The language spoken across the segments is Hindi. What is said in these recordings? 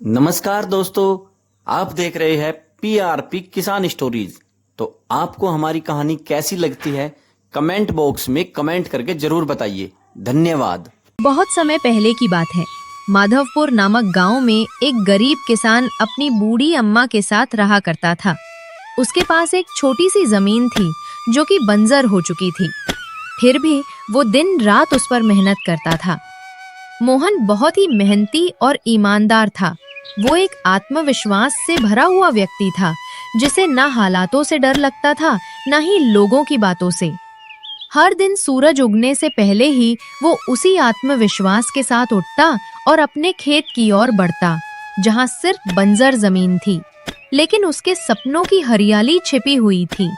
नमस्कार दोस्तों, आप देख रहे हैं पीआरपी किसान स्टोरीज। तो आपको हमारी कहानी कैसी लगती है कमेंट बॉक्स में कमेंट करके जरूर बताइए। धन्यवाद। बहुत समय पहले की बात है। माधवपुर नामक गांव में एक गरीब किसान अपनी बूढ़ी अम्मा के साथ रहा करता था। उसके पास एक छोटी सी जमीन थी जो कि बंजर हो चुकी थी। फिर भी वो दिन रात उस पर मेहनत करता था। मोहन बहुत ही मेहनती और ईमानदार था। वो एक आत्मविश्वास से भरा हुआ व्यक्ति था, जिसे न हालातों से डर लगता था, न ही लोगों की बातों से। हर दिन सूरज उगने से पहले ही वो उसी आत्मविश्वास के साथ उठता और अपने खेत की ओर बढ़ता, जहां सिर्फ बंजर जमीन थी, लेकिन उसके सपनों की हरियाली छिपी हुई थी।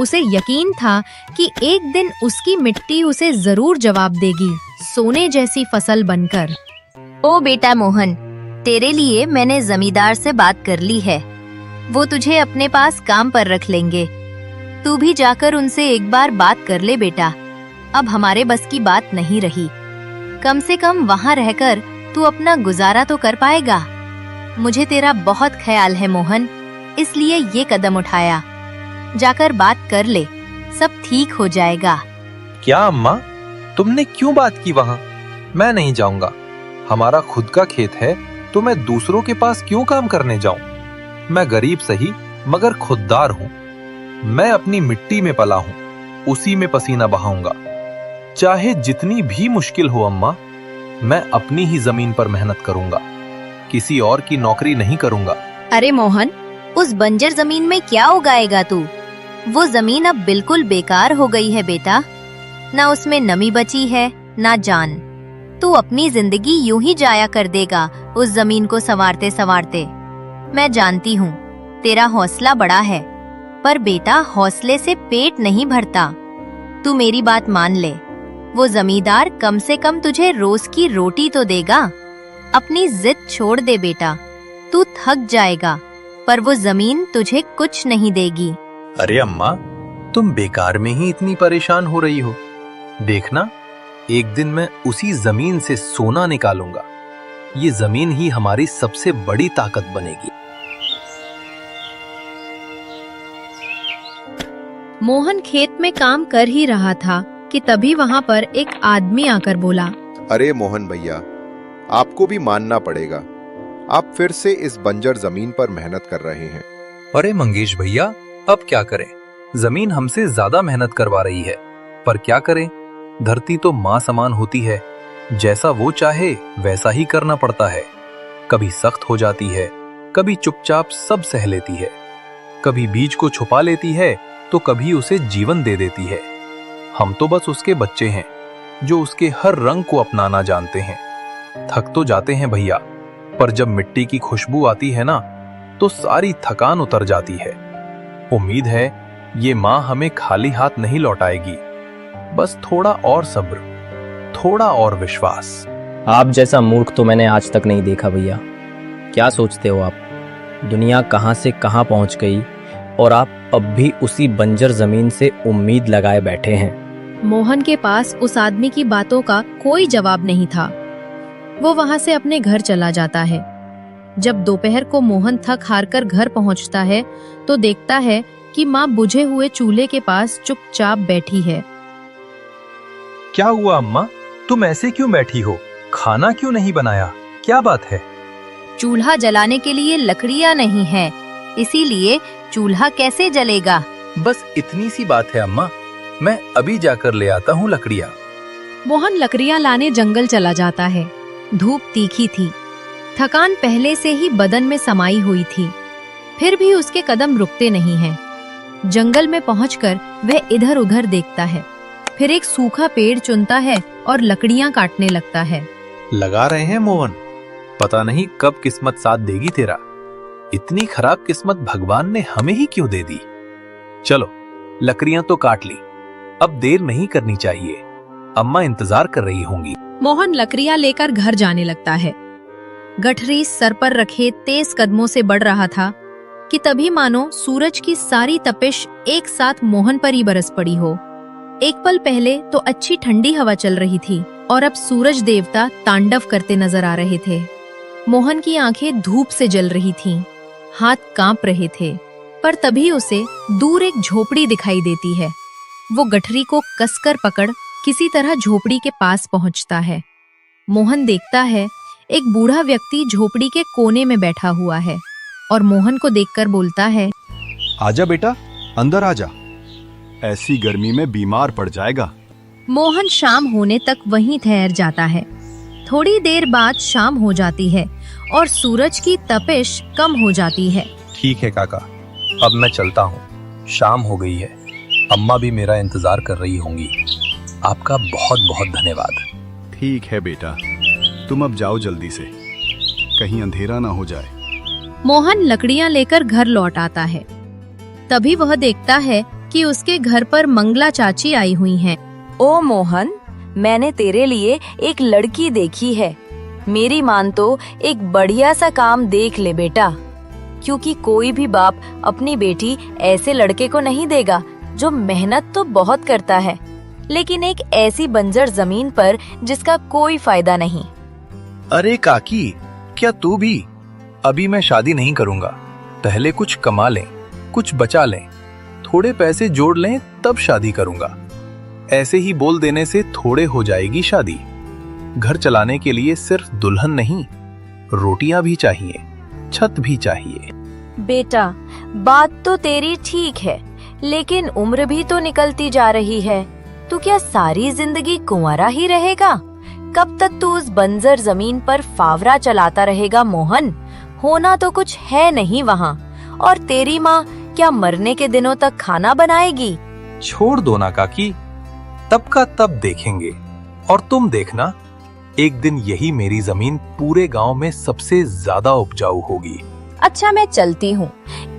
उसे यकीन था कि एक दिन उसकी मिट्टी उसे जरूर जवाब देगी, सोने जैसी फसल बनकर। ओ बेटा मोहन, तेरे लिए मैंने जमींदार से बात कर ली है। वो तुझे अपने पास काम पर रख लेंगे। तू भी जाकर उनसे एक बार बात कर ले बेटा। अब हमारे बस की बात नहीं रही। कम से कम वहाँ रहकर तू अपना गुजारा तो कर पाएगा। मुझे तेरा बहुत ख्याल है मोहन, इसलिए ये कदम उठाया। जाकर बात कर ले, सब ठीक हो जाएगा। क्या अम्मा, तुमने क्यों बात की वहाँ? मैं नहीं जाऊंगा। हमारा खुद का खेत है तो मैं दूसरों के पास क्यों काम करने जाऊं? मैं गरीब सही मगर खुददार हूँ। मैं अपनी मिट्टी में पला हूँ, उसी में पसीना बहाऊंगा। चाहे जितनी भी मुश्किल हो अम्मा, मैं अपनी ही जमीन पर मेहनत करूंगा। किसी और की नौकरी नहीं करूंगा। अरे मोहन, उस बंजर जमीन में क्या उगाएगा तू? वो जमीन अब बिल्कुल बेकार हो गई है बेटा। ना उसमें नमी बची है, ना जान। तू अपनी जिंदगी यूं ही जाया कर देगा उस जमीन को संवारते संवारते। मैं जानती हूँ तेरा हौसला बड़ा है, पर बेटा हौसले से पेट नहीं भरता। तू मेरी बात मान ले। वो जमींदार कम से कम तुझे रोज की रोटी तो देगा। अपनी जिद छोड़ दे बेटा। तू थक जाएगा, पर वो जमीन तुझे कुछ नहीं देगी। अरे अम्मा, तुम बेकार में ही इतनी परेशान हो रही हो। देखना, एक दिन मैं उसी जमीन से सोना निकालूंगा। ये जमीन ही हमारी सबसे बड़ी ताकत बनेगी। मोहन खेत में काम कर ही रहा था कि तभी वहां पर एक आदमी आकर बोला, अरे मोहन भैया, आपको भी मानना पड़ेगा। आप फिर से इस बंजर जमीन पर मेहनत कर रहे हैं। अरे मंगेश भैया, अब क्या करें? जमीन हमसे ज्यादा मेहनत करवा रही है, पर क्या करें? धरती तो माँ समान होती है। जैसा वो चाहे वैसा ही करना पड़ता है। कभी सख्त हो जाती है, कभी चुपचाप सब सह लेती है। कभी बीज को छुपा लेती है तो कभी उसे जीवन दे देती है। हम तो बस उसके बच्चे हैं, जो उसके हर रंग को अपनाना जानते हैं। थक तो जाते हैं भैया, पर जब मिट्टी की खुशबू आती है ना, तो सारी थकान उतर जाती है। उम्मीद है ये माँ हमें खाली हाथ नहीं लौटाएगी। बस थोड़ा और सब्र, थोड़ा और विश्वास। आप जैसा मूर्ख तो मैंने आज तक नहीं देखा भैया। क्या सोचते हो आप? दुनिया कहाँ से कहाँ पहुँच गई और आप अब भी उसी बंजर जमीन से उम्मीद लगाए बैठे हैं। मोहन के पास उस आदमी की बातों का कोई जवाब नहीं था। वो वहां से अपने घर चला जाता है। जब दोपहर को मोहन थक हार कर घर पहुंचता है तो देखता है कि माँ बुझे हुए चूल्हे के पास चुपचाप बैठी है। क्या हुआ अम्मा, तुम ऐसे क्यों बैठी हो? खाना क्यों नहीं बनाया? क्या बात है? चूल्हा जलाने के लिए लकड़ियाँ नहीं है, इसीलिए चूल्हा कैसे जलेगा? बस इतनी सी बात है अम्मा, मैं अभी जाकर ले आता हूँ लकड़ियाँ। मोहन लकड़ियां लाने जंगल चला जाता है। धूप तीखी थी, थकान पहले से ही बदन में समाई हुई थी, फिर भी उसके कदम रुकते नहीं हैं। जंगल में पहुंचकर वह इधर उधर देखता है, फिर एक सूखा पेड़ चुनता है और लकड़ियां काटने लगता है। लगा रहे हैं मोहन, पता नहीं कब किस्मत साथ देगी तेरा। इतनी खराब किस्मत भगवान ने हमें ही क्यों दे दी? चलो, लकड़ियां तो काट ली, अब देर नहीं करनी चाहिए। अम्मा इंतजार कर रही होंगी। मोहन लकड़ियां लेकर घर जाने लगता है। गठरी सर पर रखे तेज कदमों से बढ़ रहा था कि तभी मानो सूरज की सारी तपिश एक साथ मोहन पर ही बरस पड़ी हो। एक पल पहले तो अच्छी ठंडी हवा चल रही थी और अब सूरज देवता तांडव करते नजर आ रहे थे। मोहन की आंखें धूप से जल रही थीं, हाथ कांप रहे थे, पर तभी उसे दूर एक झोपड़ी दिखाई देती है। वो गठरी को कसकर पकड़ किसी तरह झोपड़ी के पास पहुंचता है। मोहन देखता है एक बूढ़ा व्यक्ति झोपड़ी के कोने में बैठा हुआ है और मोहन को देखकर बोलता है, आजा बेटा, अंदर आजा। ऐसी गर्मी में बीमार पड़ जाएगा। मोहन शाम होने तक वहीं ठहर जाता है। थोड़ी देर बाद शाम हो जाती है और सूरज की तपिश कम हो जाती है। ठीक है काका, अब मैं चलता हूँ। शाम हो गई है, अम्मा भी मेरा इंतजार कर रही होंगी। आपका बहुत बहुत धन्यवाद। ठीक है बेटा, तुम अब जाओ जल्दी से, कहीं अंधेरा ना हो जाए। मोहन लकड़ियां लेकर घर लौट आता है। तभी वह देखता है कि उसके घर पर मंगला चाची आई हुई हैं। ओ मोहन, मैंने तेरे लिए एक लड़की देखी है। मेरी मान तो एक बढ़िया सा काम देख ले बेटा, क्योंकि कोई भी बाप अपनी बेटी ऐसे लड़के को नहीं देगा जो मेहनत तो बहुत करता है, लेकिन एक ऐसी बंजर जमीन पर जिसका कोई फायदा नहीं। अरे काकी, क्या तू भी? अभी मैं शादी नहीं करूंगा। पहले कुछ कमा लें, कुछ बचा लें, थोड़े पैसे जोड़ लें, तब शादी करूंगा। ऐसे ही बोल देने से थोड़े हो जाएगी शादी। घर चलाने के लिए सिर्फ दुल्हन नहीं, रोटियां भी चाहिए, छत भी चाहिए। बेटा, बात तो तेरी ठीक है, लेकिन उम्र भी तो निकलती जा रही है। तू क्या सारी जिंदगी कुंवारा ही रहेगा? कब तक तू उस बंजर जमीन पर फावरा चलाता रहेगा मोहन? होना तो कुछ है नहीं वहाँ। और तेरी माँ क्या मरने के दिनों तक खाना बनाएगी? छोड़ दो ना काकी, तब का तब देखेंगे। और तुम देखना, एक दिन यही मेरी जमीन पूरे गांव में सबसे ज्यादा उपजाऊ होगी। अच्छा, मैं चलती हूँ।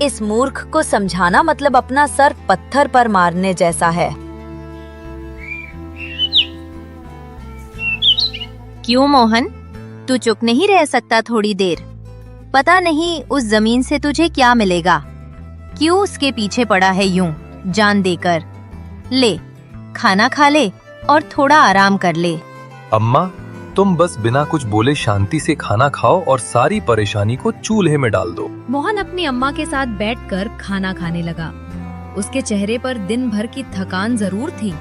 इस मूर्ख को समझाना मतलब अपना सर पत्थर पर मारने जैसा है। क्यों मोहन, तू चुप नहीं रह सकता थोड़ी देर? पता नहीं उस जमीन से तुझे क्या मिलेगा। क्यों उसके पीछे पड़ा है यूं जान देकर? ले, खाना खा ले और थोड़ा आराम कर ले। अम्मा, तुम बस बिना कुछ बोले शांति से खाना खाओ और सारी परेशानी को चूल्हे में डाल दो। मोहन अपनी अम्मा के साथ बैठकर खाना खाने लगा। उसके चेहरे पर दिन भर की थकान जरूर थी,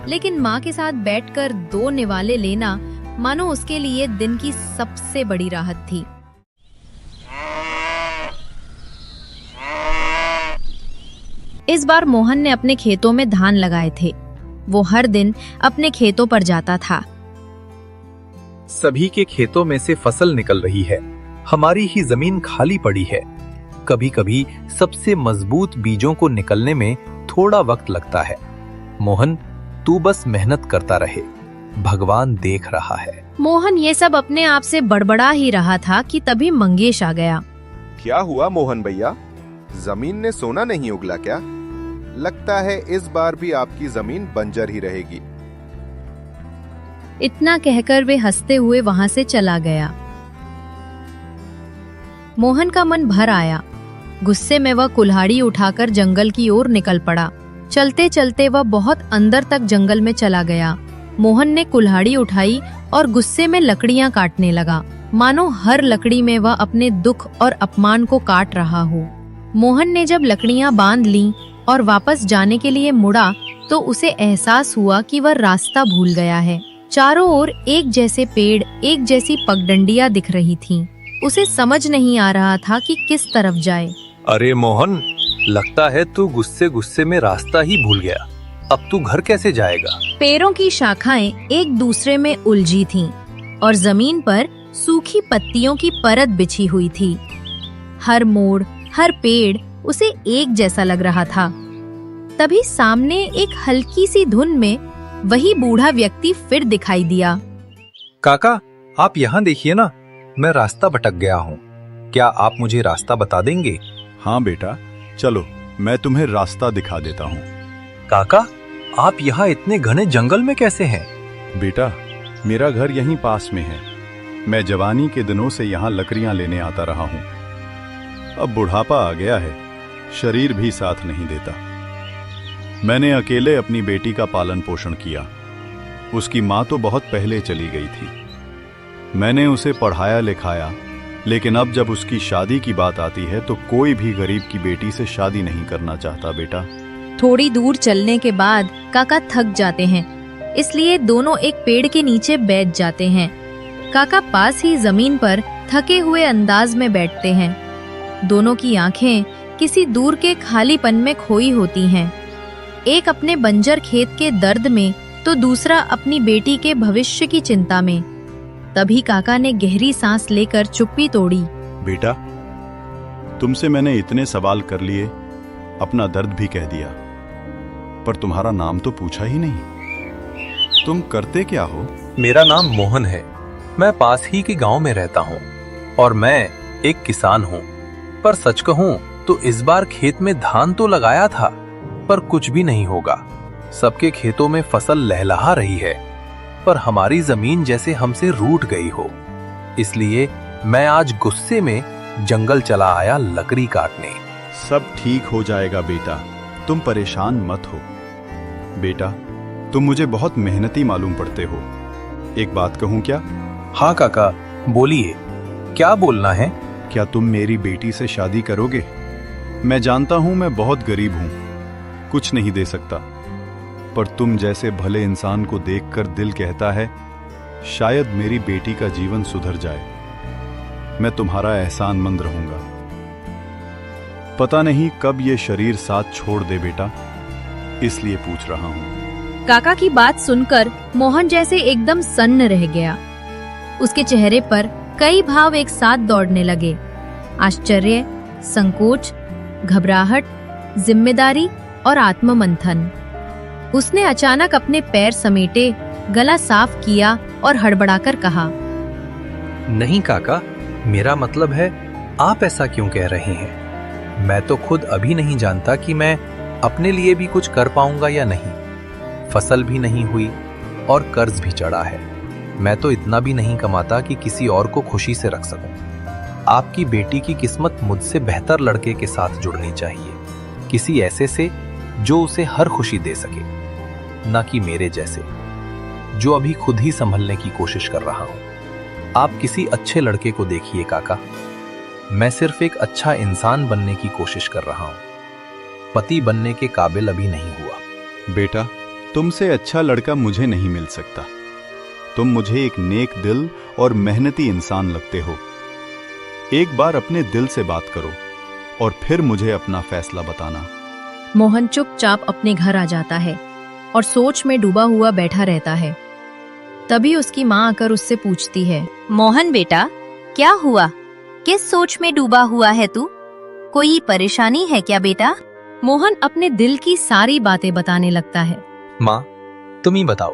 लेकिन माँ के साथ बैठकर 2 निवाले लेना मानो उसके लिए दिन की सबसे बड़ी राहत थी। इस बार मोहन ने अपने खेतों में धान लगाए थे। वो हर दिन अपने खेतों पर जाता था। सभी के खेतों में से फसल निकल रही है, हमारी ही जमीन खाली पड़ी है। कभी कभी सबसे मजबूत बीजों को निकलने में थोड़ा वक्त लगता है। मोहन, तू बस मेहनत करता रहे, भगवान देख रहा है। मोहन ये सब अपने आप से बड़बड़ा ही रहा था कि तभी मंगेश आ गया। क्या हुआ मोहन भैया, जमीन ने सोना नहीं उगला क्या? लगता है इस बार भी आपकी जमीन बंजर ही रहेगी। इतना कहकर वे हंसते हुए वहां से चला गया। मोहन का मन भर आया। गुस्से में वह कुल्हाड़ी उठाकर जंगल की ओर निकल पड़ा। चलते चलते वह बहुत अंदर तक जंगल में चला गया। मोहन ने कुल्हाड़ी उठाई और गुस्से में लकड़ियां काटने लगा, मानो हर लकड़ी में वह अपने दुख और अपमान को काट रहा हो। मोहन ने जब लकड़ियां बांध लीं और वापस जाने के लिए मुड़ा तो उसे एहसास हुआ कि वह रास्ता भूल गया है। चारों ओर एक जैसे पेड़, एक जैसी पगडंडियां दिख रही थीं। उसे समझ नहीं आ रहा था कि किस तरफ जाए। अरे मोहन, लगता है तू गुस्से गुस्से में रास्ता ही भूल गया। अब तू घर कैसे जाएगा? पेड़ों की शाखाएं एक दूसरे में उलझी थीं और जमीन पर सूखी पत्तियों की परत बिछी हुई थी। हर मोड़, हर पेड़ उसे एक जैसा लग रहा था। तभी सामने एक हल्की सी धुन में वही बूढ़ा व्यक्ति फिर दिखाई दिया। काका, आप यहाँ देखिए ना, मैं रास्ता भटक गया हूँ। क्या आप मुझे रास्ता बता देंगे? हाँ बेटा, चलो मैं तुम्हें रास्ता दिखा देता हूँ। काका, आप यहाँ इतने घने जंगल में कैसे हैं? बेटा, मेरा घर यहीं पास में है। मैं जवानी के दिनों से यहाँ लकड़ियाँ लेने आता रहा हूँ। अब बुढ़ापा आ गया है, शरीर भी साथ नहीं देता। मैंने अकेले अपनी बेटी का पालन पोषण किया। उसकी माँ तो बहुत पहले चली गई थी। मैंने उसे पढ़ाया लिखाया लेकिन अब जब उसकी शादी की बात आती है तो कोई भी गरीब की बेटी से शादी नहीं करना चाहता बेटा। थोड़ी दूर चलने के बाद काका थक जाते हैं, इसलिए दोनों एक पेड़ के नीचे बैठ जाते हैं। काका पास ही जमीन पर थके हुए अंदाज में बैठते हैं। दोनों की आंखें किसी दूर के खालीपन में खोई होती हैं। एक अपने बंजर खेत के दर्द में तो दूसरा अपनी बेटी के भविष्य की चिंता में। तभी काका ने गहरी सांस लेकर चुप्पी तोड़ी। बेटा, तुमसे मैंने इतने सवाल कर लिए, अपना दर्द भी कह दिया, पर तुम्हारा नाम तो पूछा ही नहीं। तुम करते क्या हो? मेरा नाम मोहन है। मैं पास ही के गांव में रहता हूँ और मैं एक किसान हूँ। पर सच कहूँ तो इस बार खेत में धान तो लगाया था, पर कुछ भी नहीं होगा। सबके खेतों में फसल लहलहा रही है, पर हमारी जमीन जैसे हमसे रूठ गई हो। इसलिए मैं आज गुस्से में जंगल चला आया लकड़ी काटने। सब ठीक हो जाएगा बेटा, तुम परेशान मत हो। बेटा, तुम मुझे बहुत मेहनती मालूम पड़ते हो। एक बात कहूं क्या? हाँ काका, बोलिए, क्या बोलना है? क्या तुम मेरी बेटी से शादी करोगे? मैं जानता हूं मैं बहुत गरीब हूं, कुछ नहीं दे सकता, पर तुम जैसे भले इंसान को देखकर दिल कहता है शायद मेरी बेटी का जीवन सुधर जाए। मैं तुम्हारा एहसानमंद रहूंगा। पता नहीं कब ये शरीर साथ छोड़ दे बेटा, इसलिए पूछ रहा हूं। काका की बात सुनकर मोहन जैसे एकदम सन्न रह गया। उसके चेहरे पर कई भाव एक साथ दौड़ने लगे। आश्चर्य, संकोच, घबराहट, जिम्मेदारी और आत्ममंथन। उसने अचानक अपने पैर समेटे, गला साफ किया और हड़बड़ाकर कहा, नहीं काका, मेरा मतलब है आप ऐसा क्यों कह रहे हैं? मैं तो खुद अभी नहीं जानता कि मैं अपने लिए भी कुछ कर पाऊंगा या नहीं। फसल भी नहीं हुई और कर्ज भी चढ़ा है। मैं तो इतना भी नहीं कमाता कि किसी और को खुशी से रख सकूं। आपकी बेटी की किस्मत मुझसे बेहतर लड़के के साथ जुड़नी चाहिए, किसी ऐसे से जो उसे हर खुशी दे सके, न कि मेरे जैसे जो अभी खुद ही संभलने की कोशिश कर रहा हूं। आप किसी अच्छे लड़के को देखिए काका, मैं सिर्फ एक अच्छा इंसान बनने की कोशिश कर रहा हूं। पति बनने के काबिल अभी नहीं हुआ। बेटा, तुमसे अच्छा लड़का मुझे नहीं मिल सकता। तुम मुझे एक नेक दिल और मेहनती इंसान लगते हो। एक बार अपने दिल से बात करो और फिर मुझे अपना फैसला बताना। मोहन चुपचाप अपने घर आ जाता है और सोच में डूबा हुआ बैठा रहता है। तभी उसकी माँ आकर उससे पूछती है, मोहन बेटा, क्या हुआ? किस सोच में डूबा हुआ है तू? कोई परेशानी है क्या बेटा? मोहन अपने दिल की सारी बातें बताने लगता है। माँ, तुम ही बताओ,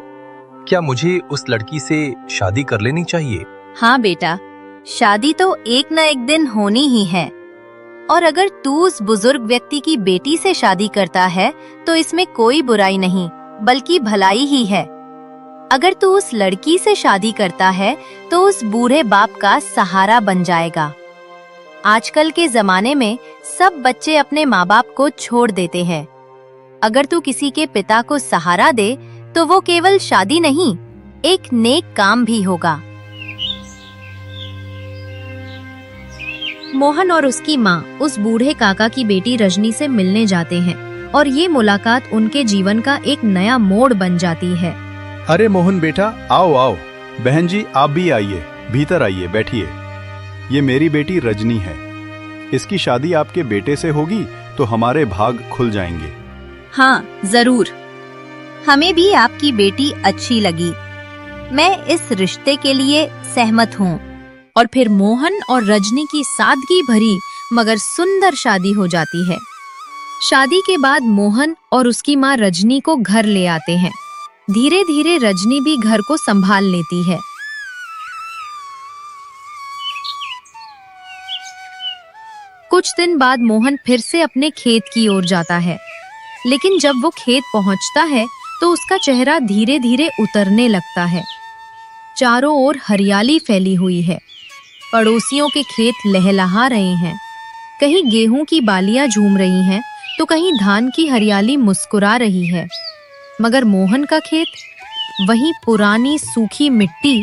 क्या मुझे उस लड़की से शादी कर लेनी चाहिए? हाँ बेटा, शादी तो एक न एक दिन होनी ही है, और अगर तू उस बुजुर्ग व्यक्ति की बेटी से शादी करता है तो इसमें कोई बुराई नहीं, बल्कि भलाई ही है। अगर तू उस लड़की से शादी करता है तो उस बूढ़े बाप का सहारा बन जाएगा। आजकल के जमाने में सब बच्चे अपने माँ बाप को छोड़ देते हैं। अगर तू किसी के पिता को सहारा दे तो वो केवल शादी नहीं, एक नेक काम भी होगा। मोहन और उसकी माँ उस बूढ़े काका की बेटी रजनी से मिलने जाते हैं और ये मुलाकात उनके जीवन का एक नया मोड़ बन जाती है। अरे मोहन बेटा, आओ आओ। बहन जी, आप भी आइए, भीतर आइए, बैठिए। ये मेरी बेटी रजनी है। इसकी शादी आपके बेटे से होगी तो हमारे भाग खुल जाएंगे। हाँ जरूर, हमें भी आपकी बेटी अच्छी लगी। मैं इस रिश्ते के लिए सहमत हूँ। और फिर मोहन और रजनी की सादगी भरी मगर सुंदर शादी हो जाती है। शादी के बाद मोहन और उसकी माँ रजनी को घर ले आते हैं। धीरे धीरे रजनी भी घर को संभाल लेती है। कुछ दिन बाद मोहन फिर से अपने खेत की ओर जाता है, लेकिन जब वो खेत पहुंचता है तो उसका चेहरा धीरे धीरे उतरने लगता है। चारों ओर हरियाली फैली हुई है। पड़ोसियों के खेत लहलहा रहे हैं। कहीं गेहूं की बालियां झूम रही हैं, तो कहीं धान की हरियाली मुस्कुरा रही है। मगर मोहन का खेत, वही पुरानी सूखी मिट्टी,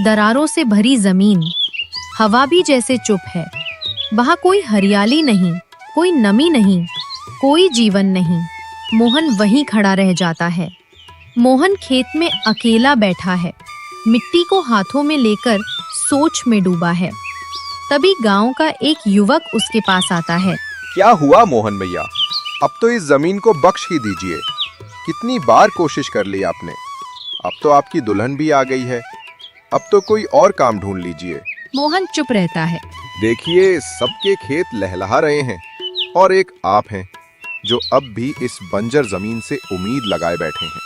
दरारों से भरी जमीन, हवा भी जैसे चुप है। वहाँ कोई हरियाली नहीं, कोई नमी नहीं, कोई जीवन नहीं। मोहन वहीं खड़ा रह जाता है। मोहन खेत में अकेला बैठा है, मिट्टी को हाथों में लेकर सोच में डूबा है। तभी गांव का एक युवक उसके पास आता है। क्या हुआ मोहन भैया? अब तो इस जमीन को बख्श ही दीजिए। कितनी बार कोशिश कर ली आपने। अब तो आपकी दुल्हन भी आ गई है। अब तो कोई और काम ढूंढ लीजिए। मोहन चुप रहता है। देखिए, सबके खेत लहलहा रहे हैं और एक आप हैं जो अब भी इस बंजर जमीन से उम्मीद लगाए बैठे हैं।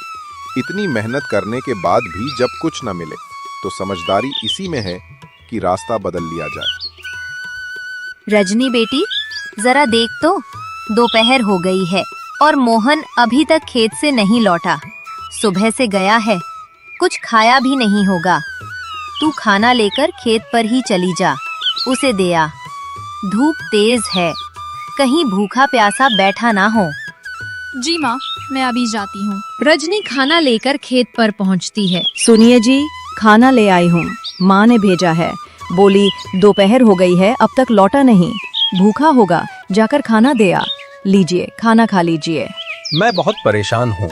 इतनी मेहनत करने के बाद भी जब कुछ न मिले तो समझदारी इसी में है कि रास्ता बदल लिया जाए। रजनी बेटी, जरा देख तो, दोपहर हो गई है और मोहन अभी तक खेत से नहीं लौटा। सुबह से गया है, कुछ खाया भी नहीं होगा। तू खाना लेकर खेत पर ही चली जा, उसे दे आ। धूप तेज है, कहीं भूखा प्यासा बैठा ना हो। जी माँ, मैं अभी जाती हूँ। रजनी खाना लेकर खेत पर पहुँचती है। सुनिए जी, खाना ले आई हूँ, माँ ने भेजा है। बोली दोपहर हो गई है, अब तक लौटा नहीं, भूखा होगा, जाकर खाना दे आ। लीजिए, खाना खा लीजिए। मैं बहुत परेशान हूँ।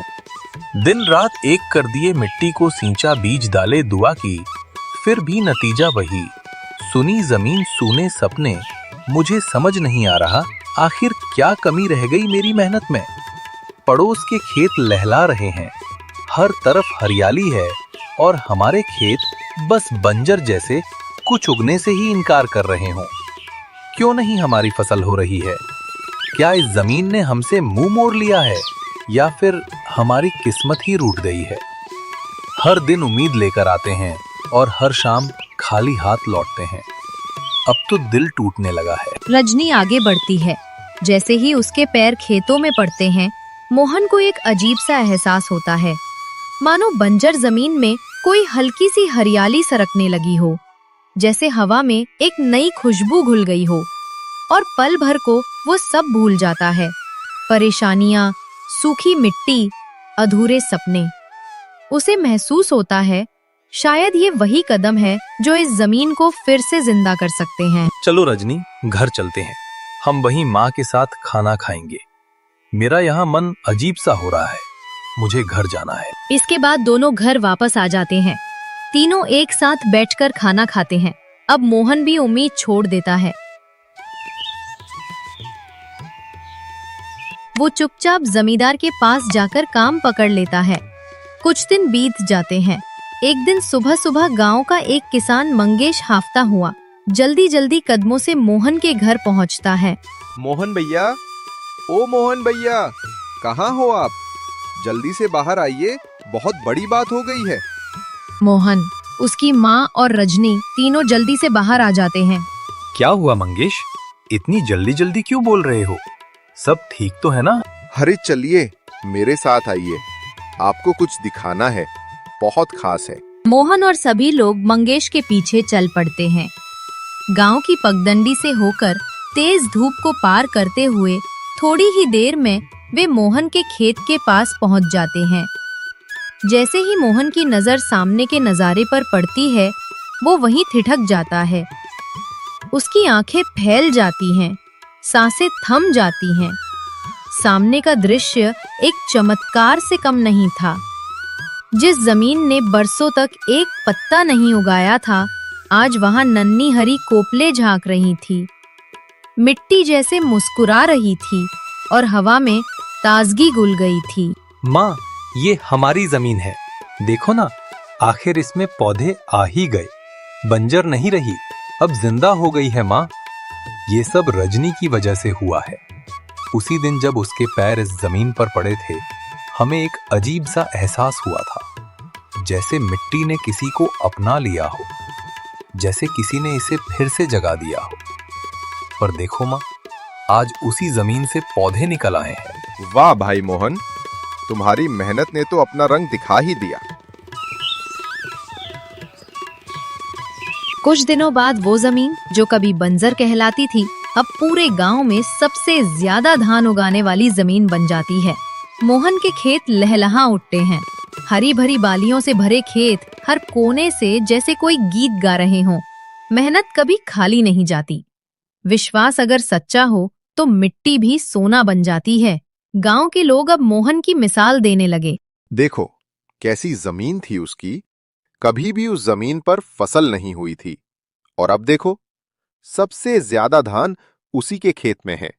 दिन रात एक कर दिए, मिट्टी को सींचा, बीज डाले, दुआ की, फिर भी नतीजा वही। सुनी जमीन, सूने सपने। मुझे समझ नहीं आ रहा आखिर क्या कमी रह गई मेरी मेहनत में। पड़ोस के खेत लहला रहे हैं, हर तरफ हरियाली है, और हमारे खेत बस बंजर जैसे कुछ उगने से ही इनकार कर रहे हों। क्यों नहीं हमारी फसल हो रही है? क्या इस जमीन ने हमसे मुंह मोड़ लिया है, या फिर हमारी किस्मत ही रूठ गई है? हर दिन उम्मीद लेकर आते हैं और हर शाम खाली हाथ लौटते हैं। अब तो दिल टूटने लगा है। रजनी आगे बढ़ती है। जैसे ही उसके पैर खेतों में पड़ते हैं, मोहन को एक अजीब सा एहसास होता है, मानो बंजर जमीन में कोई हल्की सी हरियाली सरकने लगी हो, जैसे हवा में एक नई खुशबू घुल गई हो। और पल भर को वो सब भूल जाता है, परेशानियां, सूखी मिट्टी, अधूरे सपने। उसे महसूस होता है शायद ये वही कदम है जो इस जमीन को फिर से जिंदा कर सकते हैं। चलो रजनी, घर चलते हैं। हम वहीं माँ के साथ खाना खाएंगे। मेरा यहाँ मन अजीब सा हो रहा है, मुझे घर जाना है। इसके बाद दोनों घर वापस आ जाते हैं। तीनों एक साथ बैठकर खाना खाते हैं। अब मोहन भी उम्मीद छोड़ देता है। वो चुपचाप जमींदार के पास जाकर काम पकड़ लेता है। कुछ दिन बीत जाते हैं। एक दिन सुबह सुबह गांव का एक किसान मंगेश हाफता हुआ जल्दी जल्दी कदमों से मोहन के घर पहुंचता है। मोहन भैया, ओ मोहन भैया, कहाँ हो आप? जल्दी से बाहर आइए, बहुत बड़ी बात हो गई है। मोहन, उसकी माँ और रजनी तीनों जल्दी से बाहर आ जाते हैं। क्या हुआ मंगेश? इतनी जल्दी जल्दी क्यों बोल रहे हो? सब ठीक तो है ना? अरे चलिए, मेरे साथ आइए, आपको कुछ दिखाना है, बहुत खास है। मोहन और सभी लोग मंगेश के पीछे चल पड़ते हैं। गांव की पगडंडी से होकर तेज धूप को पार करते हुए थोड़ी ही देर में वे मोहन के खेत के पास पहुंच जाते हैं। जैसे ही मोहन की नजर सामने के नजारे पर पड़ती है, वो वहीं ठिठक जाता है। उसकी आंखें फैल जाती हैं, सांसें थम जाती हैं। सामने का दृश्य एक चमत्कार से कम नहीं था। जिस जमीन ने बरसों तक एक पत्ता नहीं उगाया था, आज वहां नन्ही हरी कोपले झांक रही थी। मिट्टी जैसे मुस्कुरा रही थी और हवा में ताजगी घुल गई थी। माँ, ये हमारी जमीन है, देखो ना, आखिर इसमें पौधे आ ही गए, बंजर नहीं रही, अब जिंदा हो गई है माँ। ये सब रजनी की वजह से हुआ है। उसी दिन जब उसके पैर इस जमीन पर पड़े थे, हमें एक अजीब सा एहसास हुआ था, जैसे मिट्टी ने किसी को अपना लिया हो, जैसे किसी ने इसे फिर से जगा दिया हो। पर देखो माँ, आज उसी जमीन से पौधे निकल आए हैं। वाह भाई मोहन, तुम्हारी मेहनत ने तो अपना रंग दिखा ही दिया। कुछ दिनों बाद वो जमीन जो कभी बंजर कहलाती थी, अब पूरे गांव में सबसे ज्यादा धान उगाने वाली जमीन बन जाती है। मोहन के खेत लहलहा उठते हैं। हरी भरी बालियों से भरे खेत हर कोने से जैसे कोई गीत गा रहे हों। मेहनत कभी खाली नहीं जाती। विश्वास अगर सच्चा हो तो मिट्टी भी सोना बन जाती है। गांव के लोग अब मोहन की मिसाल देने लगे। देखो कैसी जमीन थी उसकी, कभी भी उस जमीन पर फसल नहीं हुई थी, और अब देखो सबसे ज्यादा धान उसी के खेत में है।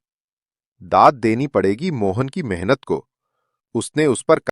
दाद देनी पड़ेगी मोहन की मेहनत को। उसने उस पर